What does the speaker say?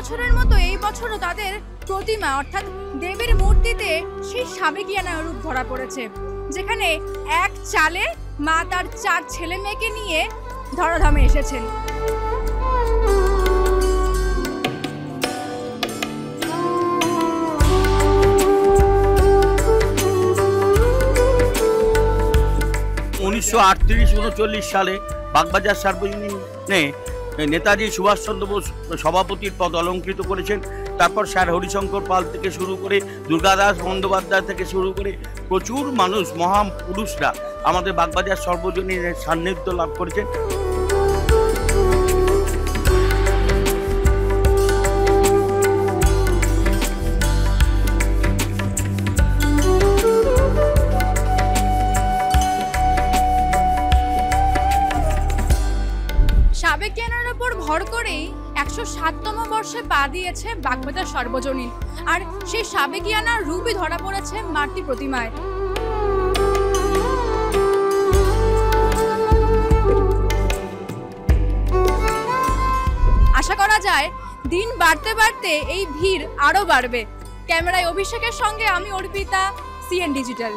বছরের মতো এই বছরও তাদের প্রতিমা অর্থাৎ দেবীর মূর্তিতে সেই সাবেকিয়ানা রূপ ধরা পড়েছে, যেখানে এক চালে মা তার 4 ছেলে মেয়েকে নিয়ে ধরাধামে এসেছেন। উনিশশো 38-39 সালে বাগবাজার সার্বজনীনে নেতাজি সুভাষচন্দ্র বোস সভাপতির পদ অলঙ্কৃত করেছেন। তারপর স্যার হরিশঙ্কর পাল থেকে শুরু করে দুর্গাদাস বন্দ্যোপাধ্যায় থেকে শুরু করে প্রচুর মানুষ, মহাপুরুষরা আমাদের বাগবাজার সার্বজনীনের সান্নিধ্য লাভ করেছেন। সাবেকিয়ানার উপর ভর করেই 107তম বর্ষে পা দিয়েছে বাগবাজার সার্বজনীন, আর সেই সাবেকিয়ানার রূপই ধরা পড়েছে মাতৃ প্রতিমায়। আশা করা যায় দিন বাড়তে বাড়তে এই ভিড় আরো বাড়বে। ক্যামেরায় অভিষেকের সঙ্গে আমি অর্পিতা, সিএন ডিজিটাল।